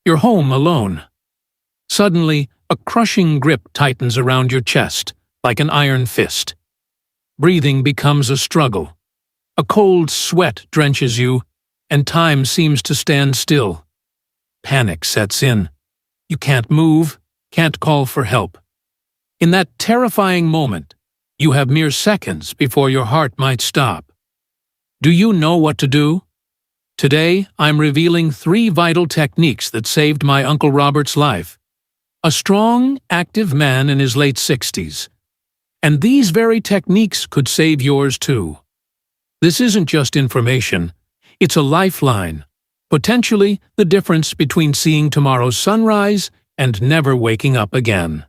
You're home alone. Suddenly, a crushing grip tightens around your chest, like an iron fist. Breathing becomes a struggle. A cold sweat drenches you, and time seems to stand still. Panic sets in. You can't move, can't call for help. In that terrifying moment, you have mere seconds before your heart might stop. Do you know what to do? Today, I'm revealing 3 vital techniques that saved my Uncle Robert's life. A strong, active man in his late 60s. And these very techniques could save yours too. This isn't just information, it's a lifeline, potentially the difference between seeing tomorrow's sunrise and never waking up again.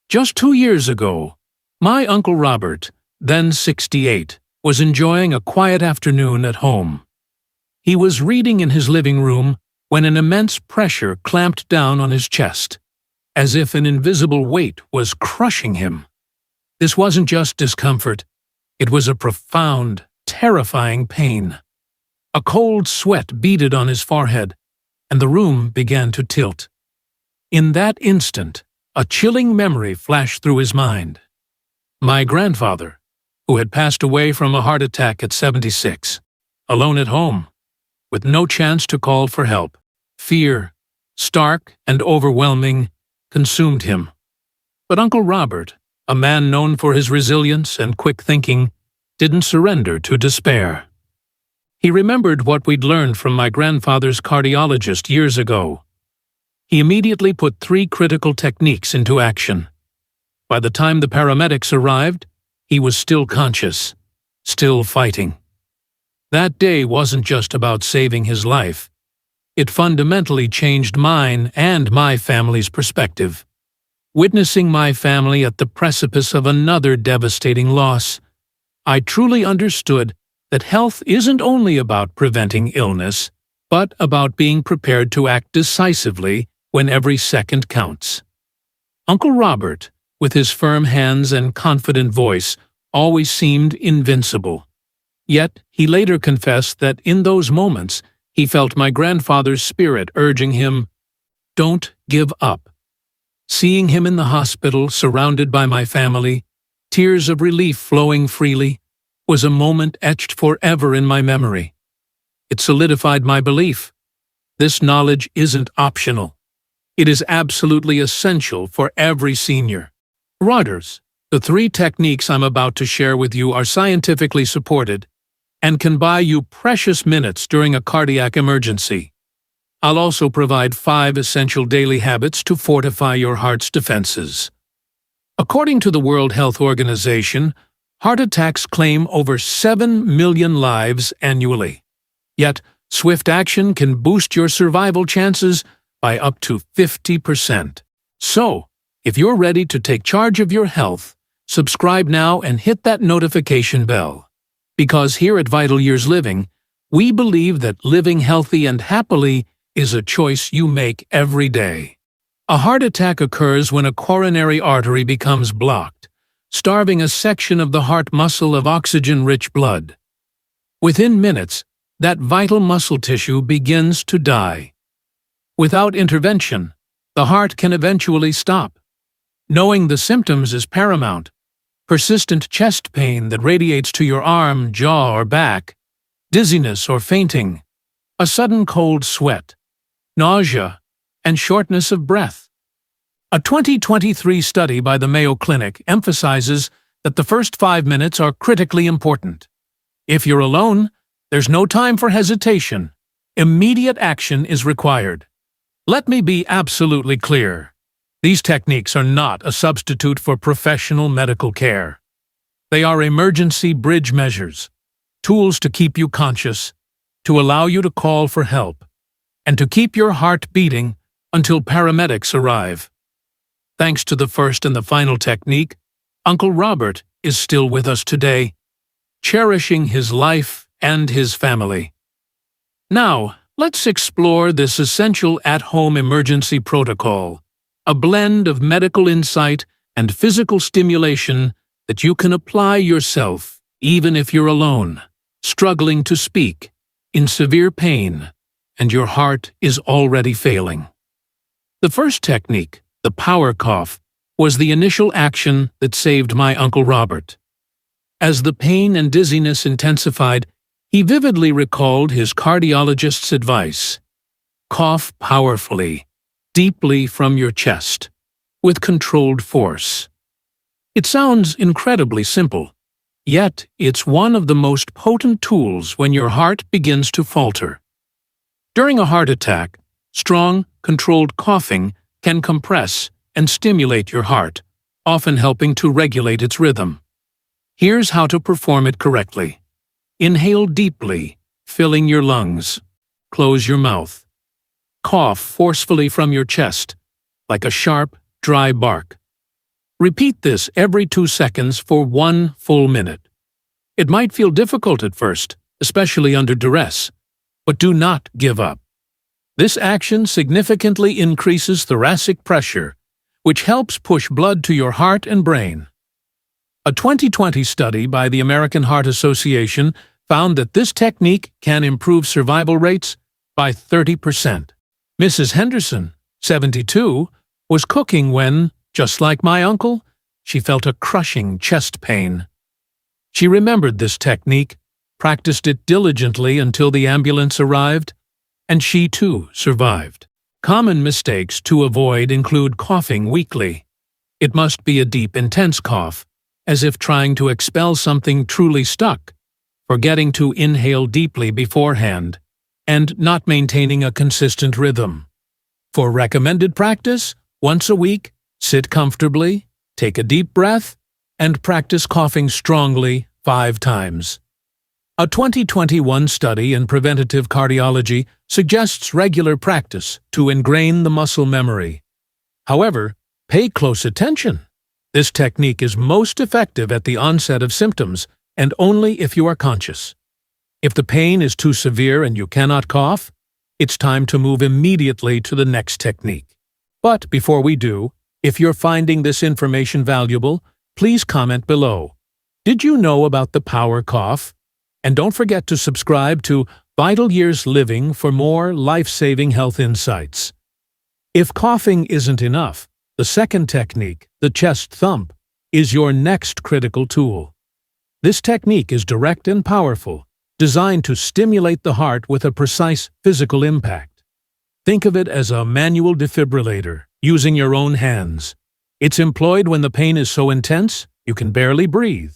Just 2 years ago, my Uncle Robert, then 68, was enjoying a quiet afternoon at home. He was reading in his living room when an immense pressure clamped down on his chest, as if an invisible weight was crushing him. This wasn't just discomfort, it was a profound, terrifying pain. A cold sweat beaded on his forehead, and the room began to tilt. In that instant, a chilling memory flashed through his mind. My grandfather, who had passed away from a heart attack at 76, alone at home, with no chance to call for help. Fear, stark and overwhelming, consumed him. But Uncle Robert, a man known for his resilience and quick thinking, didn't surrender to despair. He remembered what we'd learned from my grandfather's cardiologist years ago. He immediately put 3 critical techniques into action. By the time the paramedics arrived, he was still conscious, still fighting. That day wasn't just about saving his life. It fundamentally changed mine and my family's perspective. Witnessing my family at the precipice of another devastating loss, I truly understood that health isn't only about preventing illness, but about being prepared to act decisively when every second counts. Uncle Robert, with his firm hands and confident voice, always seemed invincible. Yet he later confessed that in those moments he felt my grandfather's spirit urging him, "Don't give up." Seeing him in the hospital, surrounded by my family, tears of relief flowing freely, was a moment etched forever in my memory. It solidified my belief. This knowledge isn't optional. It is absolutely essential for every senior. Riders, the 3 techniques I'm about to share with you are scientifically supported and can buy you precious minutes during a cardiac emergency. I'll also provide 5 essential daily habits to fortify your heart's defenses. According to the World Health Organization, heart attacks claim over 7 million lives annually. Yet, swift action can boost your survival chances by up to 50%. So, if you're ready to take charge of your health, subscribe now and hit that notification bell. Because here at Vital Years Living, we believe that living healthy and happily is a choice you make every day. A heart attack occurs when a coronary artery becomes blocked, starving a section of the heart muscle of oxygen-rich blood. Within minutes, that vital muscle tissue begins to die. Without intervention, the heart can eventually stop. Knowing the symptoms is paramount. Persistent chest pain that radiates to your arm, jaw, or back, dizziness or fainting, a sudden cold sweat, nausea, and shortness of breath. A 2023 study by the Mayo Clinic emphasizes that the first 5 minutes are critically important. If you're alone, there's no time for hesitation. Immediate action is required. Let me be absolutely clear. These techniques are not a substitute for professional medical care. They are emergency bridge measures, tools to keep you conscious, to allow you to call for help, and to keep your heart beating until paramedics arrive. Thanks to the first and the final technique, Uncle Robert is still with us today, cherishing his life and his family. Now, let's explore this essential at-home emergency protocol, a blend of medical insight and physical stimulation that you can apply yourself, even if you're alone, struggling to speak, in severe pain, and your heart is already failing. The first technique, the power cough, was the initial action that saved my Uncle Robert. As the pain and dizziness intensified, he vividly recalled his cardiologist's advice. Cough powerfully, deeply from your chest, with controlled force. It sounds incredibly simple, yet it's one of the most potent tools when your heart begins to falter. During a heart attack, strong, controlled coughing can compress and stimulate your heart, often helping to regulate its rhythm. Here's how to perform it correctly. Inhale deeply, filling your lungs. Close your mouth. Cough forcefully from your chest, like a sharp, dry bark. Repeat this every 2 seconds for 1 full minute. It might feel difficult at first, especially under duress, but do not give up. This action significantly increases thoracic pressure, which helps push blood to your heart and brain. A 2020 study by the American Heart Association found that this technique can improve survival rates by 30%. Mrs. Henderson, 72, was cooking when, just like my uncle, she felt a crushing chest pain. She remembered this technique, practiced it diligently until the ambulance arrived, and she too survived. Common mistakes to avoid include coughing weakly. It must be a deep, intense cough, as if trying to expel something truly stuck, forgetting to inhale deeply beforehand, and not maintaining a consistent rhythm. For recommended practice, once a week, sit comfortably, take a deep breath, and practice coughing strongly 5 times. A 2021 study in preventative cardiology suggests regular practice to ingrain the muscle memory. However, pay close attention. This technique is most effective at the onset of symptoms and only if you are conscious. If the pain is too severe and you cannot cough, it's time to move immediately to the next technique. But before we do, if you're finding this information valuable, please comment below. Did you know about the power cough? And don't forget to subscribe to Vital Years Living for more life-saving health insights. If coughing isn't enough, the second technique, the chest thump, is your next critical tool. This technique is direct and powerful, designed to stimulate the heart with a precise physical impact. Think of it as a manual defibrillator, using your own hands. It's employed when the pain is so intense you can barely breathe.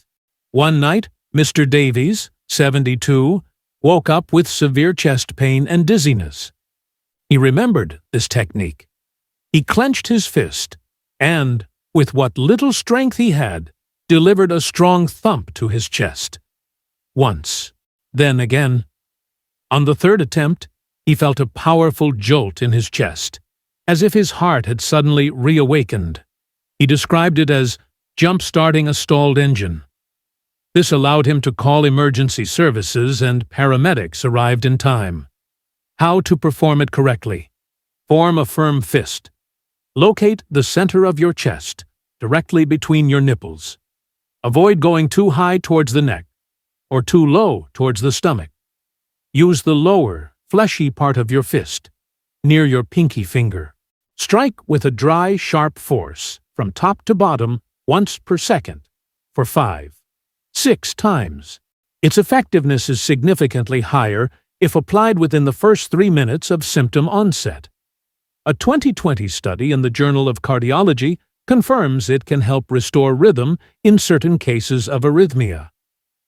One night, Mr. Davies, 72, woke up with severe chest pain and dizziness. He remembered this technique. He clenched his fist and, with what little strength he had, delivered a strong thump to his chest. Once, then again. On the third attempt, he felt a powerful jolt in his chest, as if his heart had suddenly reawakened. He described it as jump-starting a stalled engine. This allowed him to call emergency services, and paramedics arrived in time. How to perform it correctly. Form a firm fist. Locate the center of your chest, directly between your nipples. Avoid going too high towards the neck, or too low towards the stomach. Use the lower, fleshy part of your fist, near your pinky finger. Strike with a dry, sharp force, from top to bottom, once per second, for 5-6 times. Its effectiveness is significantly higher if applied within the first 3 minutes of symptom onset. A 2020 study in the Journal of Cardiology confirms it can help restore rhythm in certain cases of arrhythmia.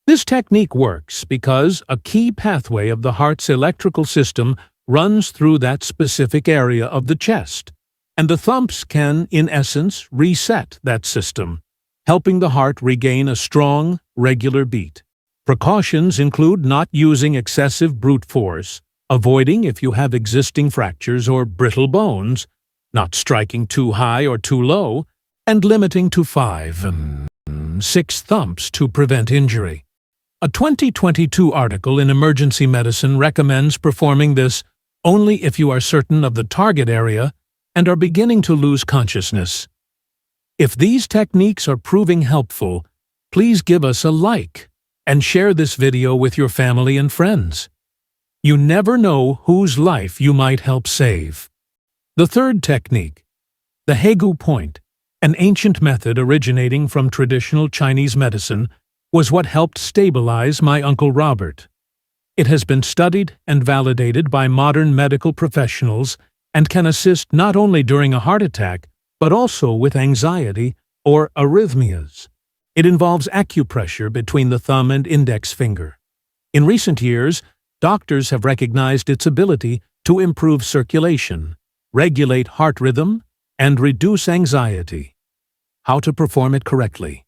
This technique works because a key pathway of the heart's electrical system runs through that specific area of the chest, and the thumps can, in essence, reset that system, helping the heart regain a strong, regular beat. Precautions include not using excessive brute force, avoiding if you have existing fractures or brittle bones, not striking too high or too low, and limiting to 5-6 thumps to prevent injury. A 2022 article in Emergency Medicine recommends performing this only if you are certain of the target area and are beginning to lose consciousness. If these techniques are proving helpful, please give us a like and share this video with your family and friends. You never know whose life you might help save. The third technique, the Hegu point, an ancient method originating from traditional Chinese medicine, was what helped stabilize my Uncle Robert. It has been studied and validated by modern medical professionals and can assist not only during a heart attack, but also with anxiety or arrhythmias. It involves acupressure between the thumb and index finger. In recent years, doctors have recognized its ability to improve circulation, regulate heart rhythm, and reduce anxiety. How to perform it correctly.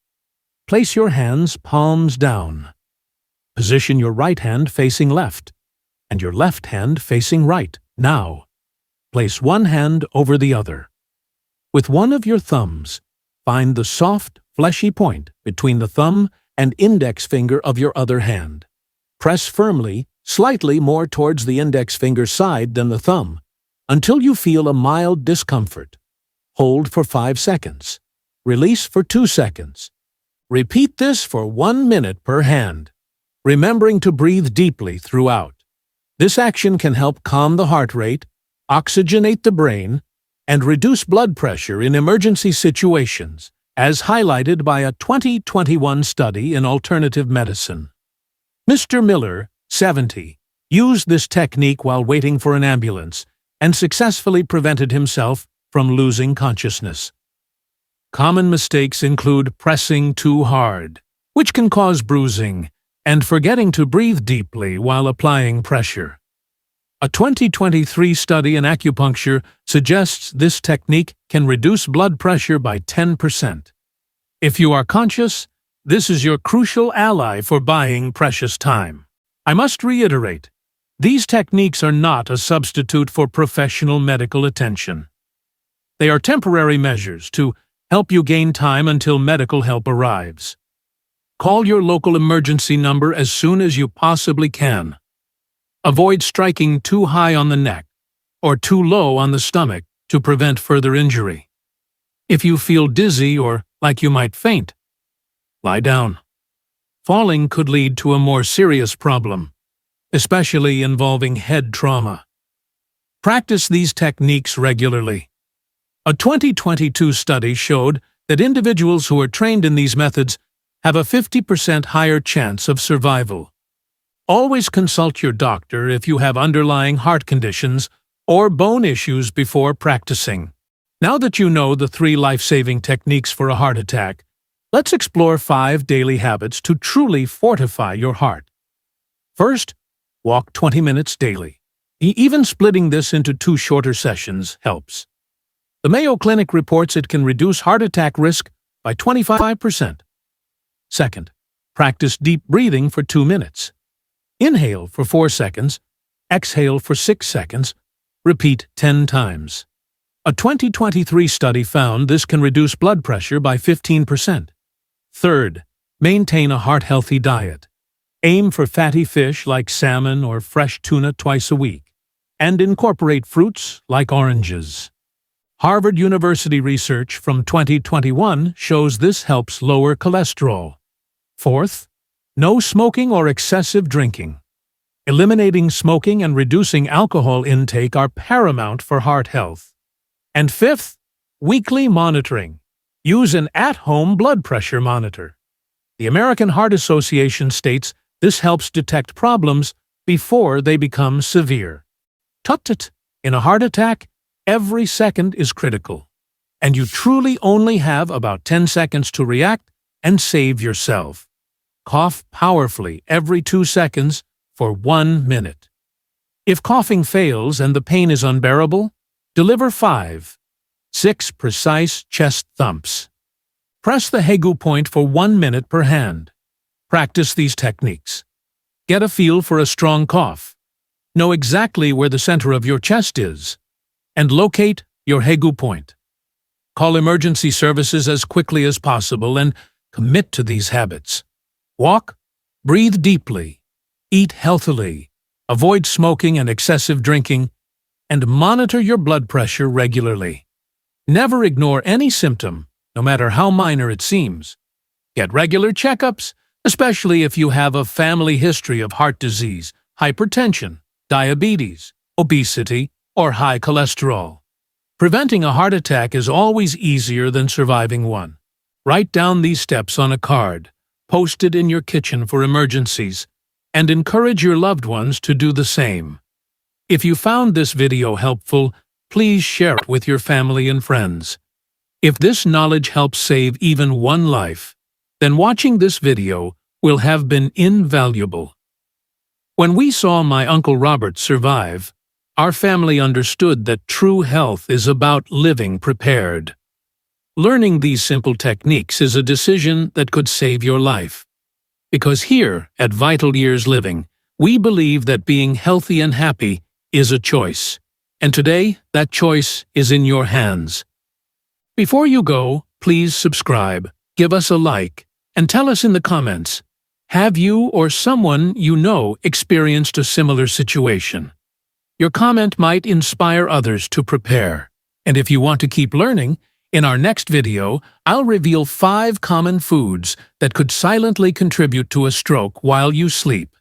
Place your hands palms down. Position your right hand facing left, and your left hand facing right. Now, place one hand over the other. With one of your thumbs, find the soft, fleshy point between the thumb and index finger of your other hand. Press firmly, slightly more towards the index finger side than the thumb, until you feel a mild discomfort. Hold for 5 seconds. Release for 2 seconds. Repeat this for 1 minute per hand, remembering to breathe deeply throughout. This action can help calm the heart rate, oxygenate the brain, and reduce blood pressure in emergency situations, as highlighted by a 2021 study in alternative medicine. Mr. Miller, 70, used this technique while waiting for an ambulance and successfully prevented himself from losing consciousness. Common mistakes include pressing too hard, which can cause bruising, and forgetting to breathe deeply while applying pressure. A 2023 study in acupuncture suggests this technique can reduce blood pressure by 10%. If you are conscious, this is your crucial ally for buying precious time. I must reiterate, these techniques are not a substitute for professional medical attention. They are temporary measures to help you gain time until medical help arrives. Call your local emergency number as soon as you possibly can. Avoid striking too high on the neck or too low on the stomach to prevent further injury. If you feel dizzy or like you might faint, lie down. Falling could lead to a more serious problem, especially involving head trauma. Practice these techniques regularly. A 2022 study showed that individuals who are trained in these methods have a 50% higher chance of survival. Always consult your doctor if you have underlying heart conditions or bone issues before practicing. Now that you know the 3 life-saving techniques for a heart attack, let's explore 5 daily habits to truly fortify your heart. First, walk 20 minutes daily. Even splitting this into 2 shorter sessions helps. The Mayo Clinic reports it can reduce heart attack risk by 25%. Second, practice deep breathing for 2 minutes. Inhale for 4 seconds, exhale for 6 seconds, repeat 10 times. A 2023 study found this can reduce blood pressure by 15%. Third, maintain a heart-healthy diet. Aim for fatty fish like salmon or fresh tuna twice a week, and incorporate fruits like oranges. Harvard University research from 2021 shows this helps lower cholesterol. Fourth, no smoking or excessive drinking. Eliminating smoking and reducing alcohol intake are paramount for heart health. And fifth, weekly monitoring. Use an at-home blood pressure monitor. The American Heart Association states this helps detect problems before they become severe. Tut-tut! In a heart attack, every second is critical, and you truly only have about 10 seconds to react and save yourself. Cough powerfully every 2 seconds for 1 minute. If coughing fails and the pain is unbearable, deliver 5-6 precise chest thumps. Press the Hegu point for 1 minute per hand. Practice these techniques. Get a feel for a strong cough. Know exactly where the center of your chest is, and locate your Hegu point. Call emergency services as quickly as possible and commit to these habits. Walk, breathe deeply, eat healthily, avoid smoking and excessive drinking, and monitor your blood pressure regularly. Never ignore any symptom, no matter how minor it seems. Get regular checkups, especially if you have a family history of heart disease, hypertension, diabetes, obesity, or high cholesterol. Preventing a heart attack is always easier than surviving one. Write down these steps on a card, post it in your kitchen for emergencies, and encourage your loved ones to do the same. If you found this video helpful, please share it with your family and friends. If this knowledge helps save even one life, then watching this video will have been invaluable. When we saw my Uncle Robert survive, our family understood that true health is about living prepared. Learning these simple techniques is a decision that could save your life. Because here, at Vital Years Living, we believe that being healthy and happy is a choice. And today, that choice is in your hands. Before you go, please subscribe, give us a like, and tell us in the comments, have you or someone you know experienced a similar situation? Your comment might inspire others to prepare. And if you want to keep learning, in our next video, I'll reveal 5 common foods that could silently contribute to a stroke while you sleep.